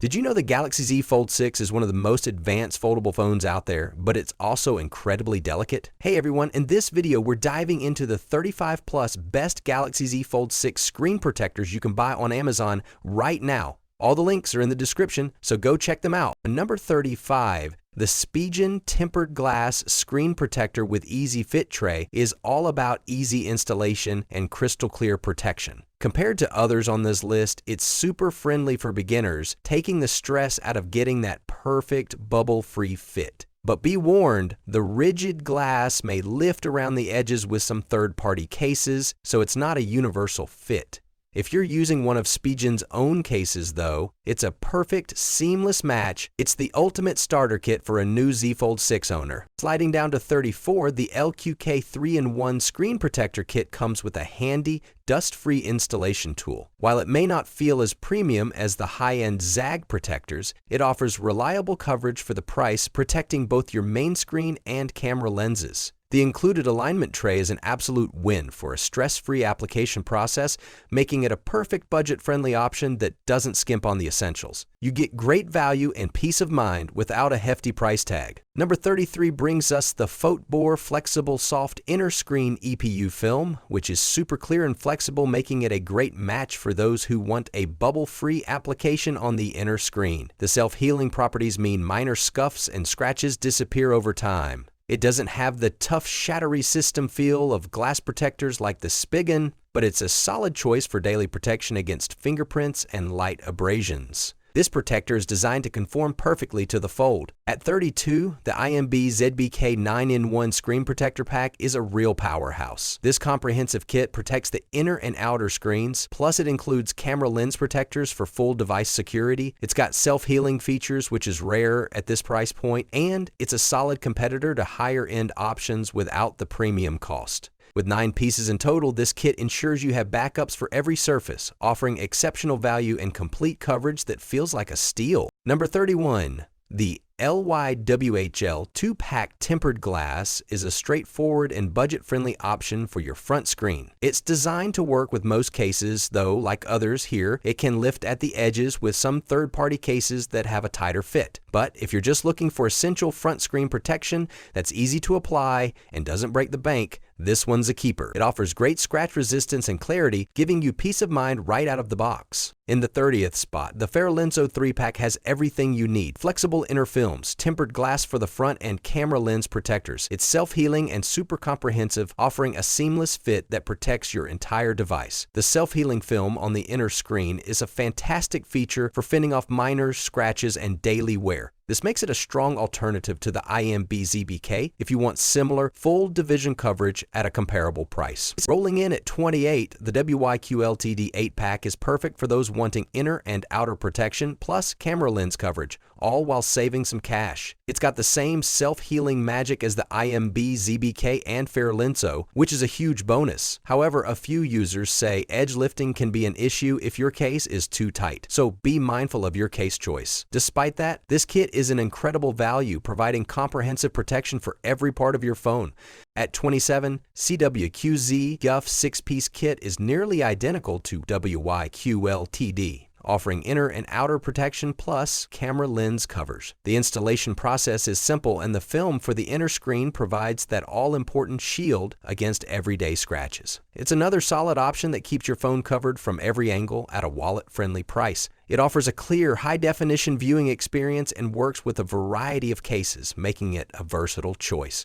Did you know the Galaxy Z Fold 6 is one of the most advanced foldable phones out there, but it's also incredibly delicate? Hey everyone, in this video we're diving into the 35 plus best Galaxy Z Fold 6 screen protectors you can buy on Amazon right now. All the links are in the description, so go check them out. Number 35, the Spigen tempered glass screen protector with easy fit tray is all about easy installation and crystal clear protection. Compared to others on this list, it's super friendly for beginners, taking the stress out of getting that perfect bubble-free fit. But be warned, the rigid glass may lift around the edges with some third-party cases, so it's not a universal fit. If you're using one of Spigen's own cases though, it's a perfect, seamless match. It's the ultimate starter kit for a new Z Fold 6 owner. Sliding down to 34, the LQK 3-in-1 screen protector kit comes with a handy, dust-free installation tool. While it may not feel as premium as the high-end ZAG protectors, it offers reliable coverage for the price, protecting both your main screen and camera lenses. The included alignment tray is an absolute win for a stress-free application process, making it a perfect budget-friendly option that doesn't skimp on the essentials. You get great value and peace of mind without a hefty price tag. Number 33 brings us the Fotbor Flexible Soft Inner Screen EPU film, which is super clear and flexible, making it a great match for those who want a bubble-free application on the inner screen. The self-healing properties mean minor scuffs and scratches disappear over time. It doesn't have the tough, shattery system feel of glass protectors like the Spigen, but it's a solid choice for daily protection against fingerprints and light abrasions. This protector is designed to conform perfectly to the fold. At 32, the IMB ZBK 9-in-1 screen protector pack is a real powerhouse. This comprehensive kit protects the inner and outer screens, plus it includes camera lens protectors for full device security. It's got self-healing features, which is rare at this price point, and it's a solid competitor to higher-end options without the premium cost. With 9 pieces in total, this kit ensures you have backups for every surface, offering exceptional value and complete coverage that feels like a steal. Number 31, the LYWHL 2-pack tempered glass is a straightforward and budget-friendly option for your front screen. It's designed to work with most cases, though, like others here, it can lift at the edges with some third-party cases that have a tighter fit. But if you're just looking for essential front screen protection that's easy to apply and doesn't break the bank, this one's a keeper. It offers great scratch resistance and clarity, giving you peace of mind right out of the box. In the 30th spot, the Fairlenso 3-pack has everything you need. Flexible inner films, tempered glass for the front, and camera lens protectors. It's self-healing and super comprehensive, offering a seamless fit that protects your entire device. The self-healing film on the inner screen is a fantastic feature for fending off minor scratches and daily wear. This makes it a strong alternative to the IMB ZBK if you want similar full division coverage at a comparable price. Rolling in at 28, the WYQLTD 8-pack is perfect for those wanting inner and outer protection plus camera lens coverage, all while saving some cash. It's got the same self-healing magic as the IMB ZBK and Fairlenso, which is a huge bonus. However, a few users say edge lifting can be an issue if your case is too tight, so be mindful of your case choice. Despite that, this kit is an incredible value, providing comprehensive protection for every part of your phone. At 27, CWQZGUF 6-piece kit is nearly identical to WYQLTD, offering inner and outer protection plus camera lens covers. The installation process is simple, and the film for the inner screen provides that all-important shield against everyday scratches. It's another solid option that keeps your phone covered from every angle at a wallet-friendly price. It offers a clear, high-definition viewing experience and works with a variety of cases, making it a versatile choice.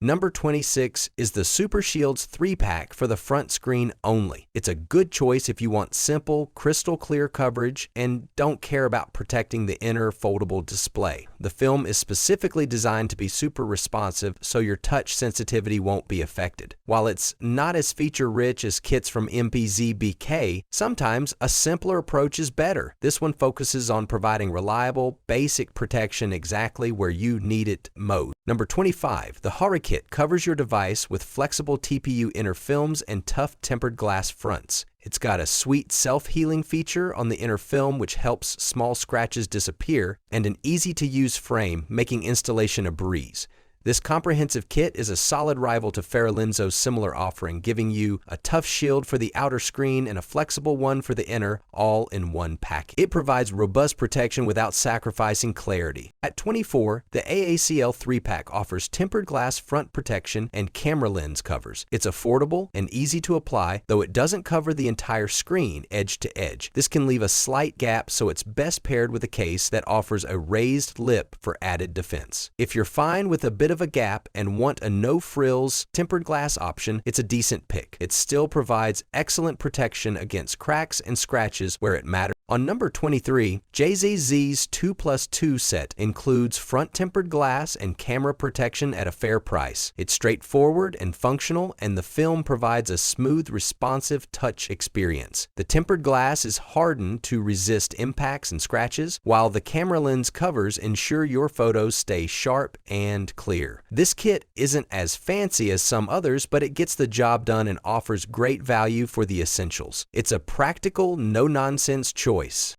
Number 26 is the Supershieldz 3-pack for the front screen only. It's a good choice if you want simple, crystal clear coverage and don't care about protecting the inner foldable display. The film is specifically designed to be super responsive, so your touch sensitivity won't be affected. While it's not as feature-rich as kits from MPZBK, sometimes a simpler approach is better. This one focuses on providing reliable, basic protection exactly where you need it most. Number 25, the Hoerrye kit covers your device with flexible TPU inner films and tough tempered glass fronts. It's got a sweet self-healing feature on the inner film which helps small scratches disappear, and an easy-to-use frame, making installation a breeze. This comprehensive kit is a solid rival to Feralenzo's similar offering, giving you a tough shield for the outer screen and a flexible one for the inner, all in one package. It provides robust protection without sacrificing clarity. At $24, the AACL 3-pack offers tempered glass front protection and camera lens covers. It's affordable and easy to apply, though it doesn't cover the entire screen edge to edge. This can leave a slight gap, so it's best paired with a case that offers a raised lip for added defense. If you're fine with a bit of a gap and want a no-frills tempered glass option, it's a decent pick. It still provides excellent protection against cracks and scratches where it matters. On number 23, JEHOO's 2+2 set includes front tempered glass and camera protection at a fair price. It's straightforward and functional, and the film provides a smooth, responsive touch experience. The tempered glass is hardened to resist impacts and scratches, while the camera lens covers ensure your photos stay sharp and clear. This kit isn't as fancy as some others, but it gets the job done and offers great value for the essentials. It's a practical, no-nonsense choice.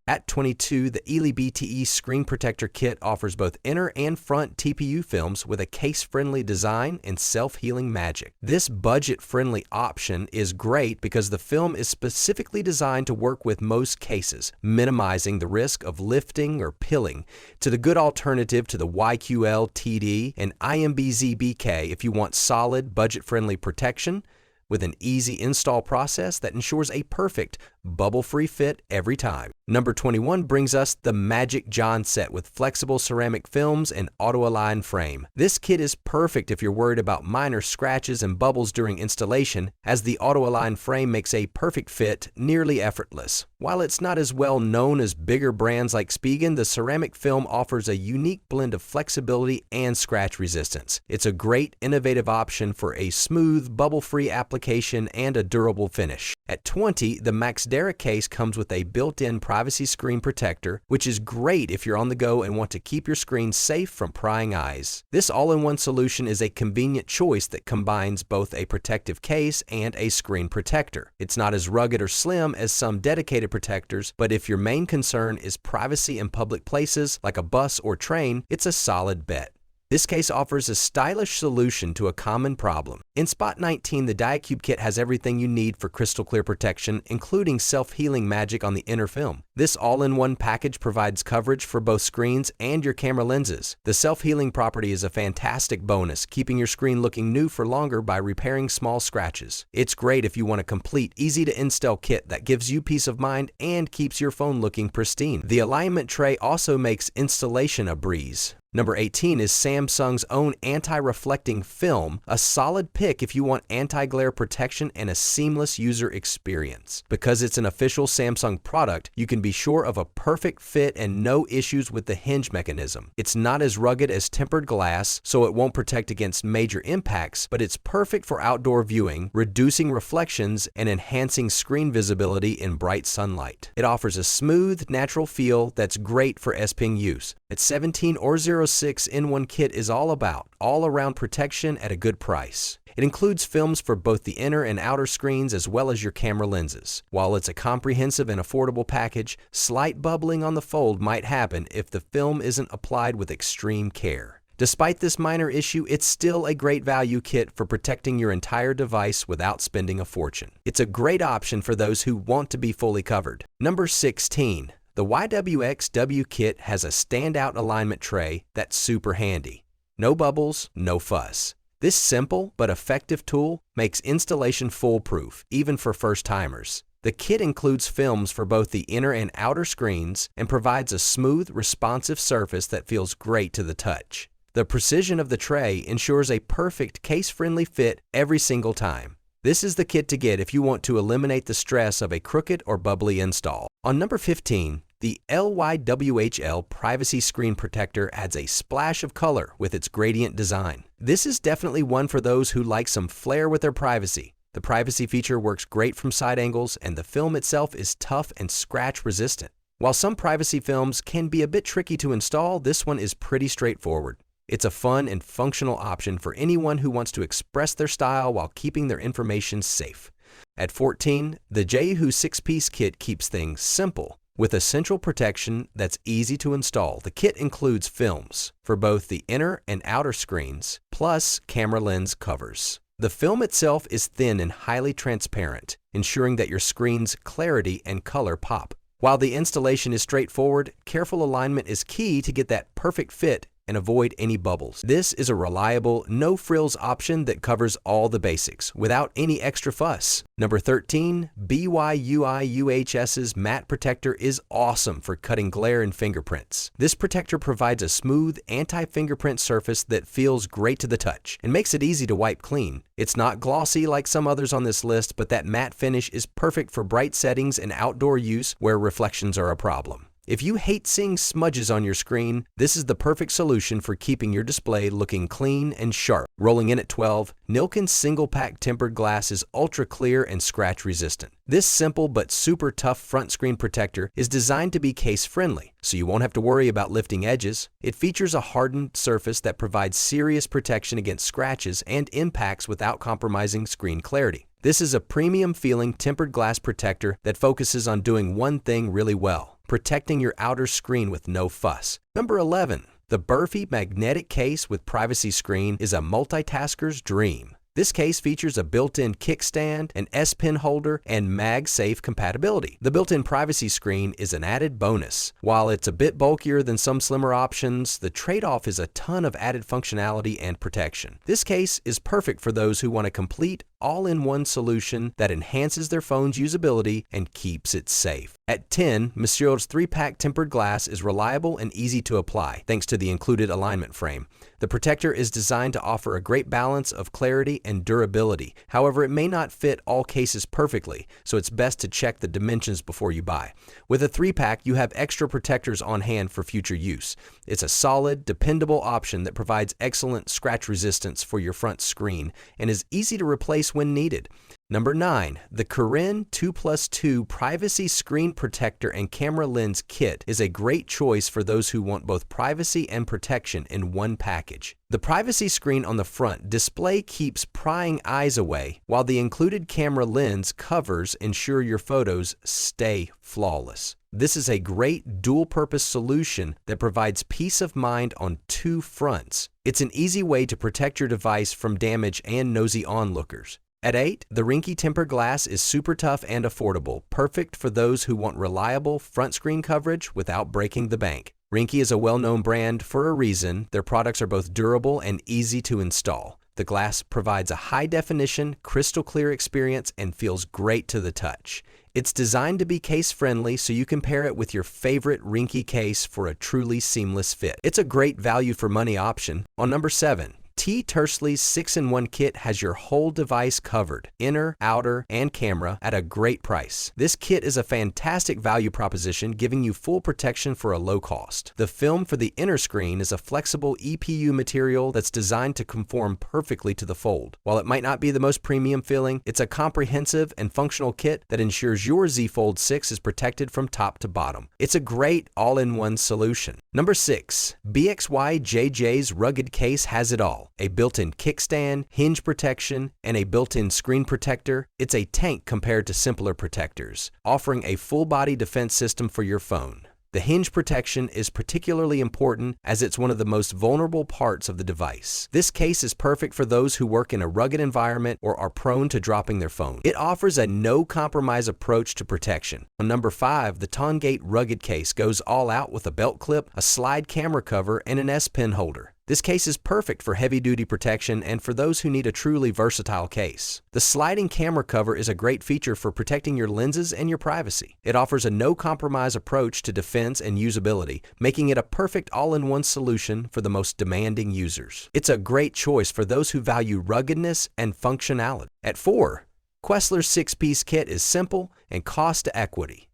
At $22, the ELEYBTEH Screen Protector Kit offers both inner and front TPU films with a case-friendly design and self-healing magic. This budget-friendly option is great because the film is specifically designed to work with most cases, minimizing the risk of lifting or pilling. To the good alternative to the WYQLTD and IMBZ-BK if you want solid, budget-friendly protection with an easy install process that ensures a perfect, bubble-free fit every time. Number 21 brings us the Magic John set with flexible ceramic films and auto-align frame. This kit is perfect if you're worried about minor scratches and bubbles during installation, as the auto-align frame makes a perfect fit nearly effortless. While it's not as well known as bigger brands like Spigen, the ceramic film offers a unique blend of flexibility and scratch resistance. It's a great, innovative option for a smooth, bubble-free application and a durable finish. At $20, the Maxdara case comes with a built-in privacy screen protector, which is great if you're on the go and want to keep your screen safe from prying eyes. This all-in-one solution is a convenient choice that combines both a protective case and a screen protector. It's not as rugged or slim as some dedicated protectors, but if your main concern is privacy in public places like a bus or train, it's a solid bet. This case offers a stylish solution to a common problem. In spot 19, the Diacube kit has everything you need for crystal clear protection, including self-healing magic on the inner film. This all-in-one package provides coverage for both screens and your camera lenses. The self-healing property is a fantastic bonus, keeping your screen looking new for longer by repairing small scratches. It's great if you want a complete, easy-to-install kit that gives you peace of mind and keeps your phone looking pristine. The alignment tray also makes installation a breeze. Number 18 is Samsung's own anti-reflecting film, a solid pick if you want anti-glare protection and a seamless user experience. Because it's an official Samsung product, you can be sure of a perfect fit and no issues with the hinge mechanism. It's not as rugged as tempered glass, so it won't protect against major impacts, but it's perfect for outdoor viewing, reducing reflections and enhancing screen visibility in bright sunlight. It offers a smooth, natural feel that's great for S-Ping use. At $17, Orzero 6 in-1 kit is all about all-around protection at a good price. It includes films for both the inner and outer screens as well as your camera lenses. While it's a comprehensive and affordable package, slight bubbling on the fold might happen if the film isn't applied with extreme care. Despite this minor issue, it's still a great value kit for protecting your entire device without spending a fortune. It's a great option for those who want to be fully covered. Number 16. The YWXTW kit has a standout alignment tray that's super handy. No bubbles, no fuss. This simple but effective tool makes installation foolproof, even for first-timers. The kit includes films for both the inner and outer screens and provides a smooth, responsive surface that feels great to the touch. The precision of the tray ensures a perfect case-friendly fit every single time. This is the kit to get if you want to eliminate the stress of a crooked or bubbly install. On number 15, the LYWHL Privacy Screen Protector adds a splash of color with its gradient design. This is definitely one for those who like some flair with their privacy. The privacy feature works great from side angles, and the film itself is tough and scratch resistant. While some privacy films can be a bit tricky to install, this one is pretty straightforward. It's a fun and functional option for anyone who wants to express their style while keeping their information safe. At 14, the JEHOO 6-piece kit keeps things simple. With essential protection that's easy to install, the kit includes films for both the inner and outer screens, plus camera lens covers. The film itself is thin and highly transparent, ensuring that your screen's clarity and color pop. While the installation is straightforward, careful alignment is key to get that perfect fit and avoid any bubbles. This is a reliable, no-frills option that covers all the basics without any extra fuss. Number 13, BYIUIHS's Matte Protector is awesome for cutting glare and fingerprints. This protector provides a smooth, anti-fingerprint surface that feels great to the touch and makes it easy to wipe clean. It's not glossy like some others on this list, but that matte finish is perfect for bright settings and outdoor use where reflections are a problem. If you hate seeing smudges on your screen, this is the perfect solution for keeping your display looking clean and sharp. Rolling in at 12, Nillkin's single-pack tempered glass is ultra clear and scratch resistant. This simple but super tough front screen protector is designed to be case-friendly, so you won't have to worry about lifting edges. It features a hardened surface that provides serious protection against scratches and impacts without compromising screen clarity. This is a premium-feeling tempered glass protector that focuses on doing one thing really well: protecting your outer screen with no fuss. Number 11. The BERFY magnetic case with privacy screen is a multitasker's dream. This case features a built-in kickstand, an S Pen holder, and MagSafe compatibility. The built-in privacy screen is an added bonus. While it's a bit bulkier than some slimmer options, the trade-off is a ton of added functionality and protection. This case is perfect for those who want a complete, all-in-one solution that enhances their phone's usability and keeps it safe. At 10, Mr.Shield's 3-pack tempered glass is reliable and easy to apply, thanks to the included alignment frame. The protector is designed to offer a great balance of clarity and durability. However, it may not fit all cases perfectly, so it's best to check the dimensions before you buy. With a 3-pack, you have extra protectors on hand for future use. It's a solid, dependable option that provides excellent scratch resistance for your front screen and is easy to replace when needed. Number 9. The KAREEN 2+2 Privacy Screen Protector and Camera Lens Kit is a great choice for those who want both privacy and protection in one package. The privacy screen on the front display keeps prying eyes away, while the included camera lens covers ensure your photos stay flawless. This is a great dual-purpose solution that provides peace of mind on two fronts. It's an easy way to protect your device from damage and nosy onlookers. At 8, the Ringke tempered glass is super tough and affordable, perfect for those who want reliable front screen coverage without breaking the bank. Ringke is a well-known brand for a reason. Their products are both durable and easy to install. The glass provides a high-definition, crystal-clear experience and feels great to the touch. It's designed to be case-friendly, so you can pair it with your favorite Ringke case for a truly seamless fit. It's a great value-for-money option. On number 7, Tersely's 6-in-1 kit has your whole device covered, inner, outer, and camera, at a great price. This kit is a fantastic value proposition, giving you full protection for a low cost. The film for the inner screen is a flexible EPU material that's designed to conform perfectly to the fold. While it might not be the most premium feeling, it's a comprehensive and functional kit that ensures your Z Fold 6 is protected from top to bottom. It's a great all-in-one solution. Number 6. BXYJJ's rugged case has it all. A built-in kickstand, hinge protection, and a built-in screen protector. It's a tank compared to simpler protectors, offering a full-body defense system for your phone. The hinge protection is particularly important as it's one of the most vulnerable parts of the device. This case is perfect for those who work in a rugged environment or are prone to dropping their phone. It offers a no-compromise approach to protection. On number 5, the TONGATE rugged case goes all out with a belt clip, a slide camera cover, and an S Pen holder. This case is perfect for heavy-duty protection and for those who need a truly versatile case. The sliding camera cover is a great feature for protecting your lenses and your privacy. It offers a no-compromise approach to defense and usability, making it a perfect all-in-one solution for the most demanding users. It's a great choice for those who value ruggedness and functionality. At 4, QUESPLE's 6-piece kit is simple and cost to equity.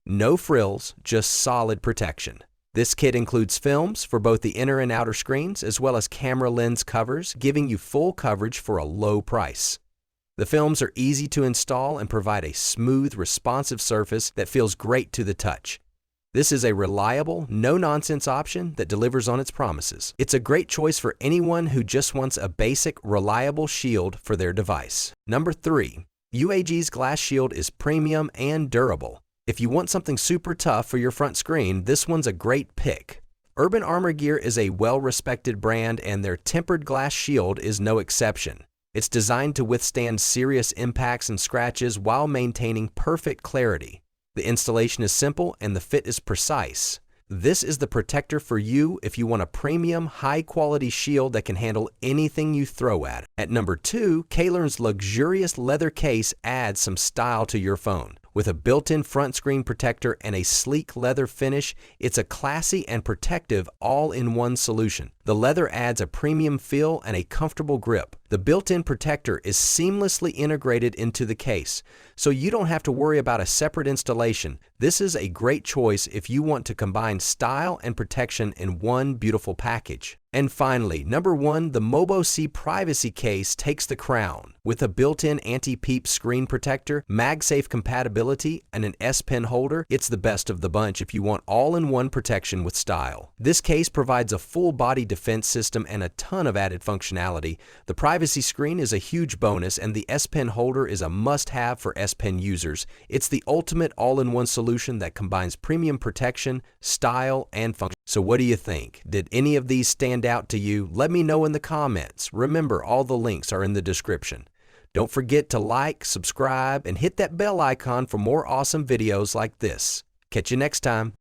No frills, just solid protection. This kit includes films for both the inner and outer screens, as well as camera lens covers, giving you full coverage for a low price. The films are easy to install and provide a smooth, responsive surface that feels great to the touch. This is a reliable, no-nonsense option that delivers on its promises. It's a great choice for anyone who just wants a basic, reliable shield for their device. Number 3. UAG's glass shield is premium and durable. If you want something super tough for your front screen, this one's a great pick. Urban Armor Gear is a well-respected brand, and their tempered glass shield is no exception. It's designed to withstand serious impacts and scratches while maintaining perfect clarity. The installation is simple and the fit is precise. This is the protector for you if you want a premium, high-quality shield that can handle anything you throw at it. At number 2, Kalernd's luxurious leather case adds some style to your phone. With a built-in front screen protector and a sleek leather finish, it's a classy and protective all-in-one solution. The leather adds a premium feel and a comfortable grip. The built-in protector is seamlessly integrated into the case, so you don't have to worry about a separate installation. This is a great choice if you want to combine style and protection in one beautiful package. And finally, number 1, the MOBOSI privacy case takes the crown. With a built-in anti-peep screen protector, MagSafe compatibility, and an S Pen holder, it's the best of the bunch if you want all-in-one protection with style. This case provides a full-body defense system and a ton of added functionality. The privacy screen is a huge bonus, and the S Pen holder is a must-have for S Pen users. It's the ultimate all-in-one solution that combines premium protection, style, and function. So what do you think? Did any of these stand out to you? Let me know in the comments. Remember, all the links are in the description. Don't forget to like, subscribe, and hit that bell icon for more awesome videos like this. Catch you next time.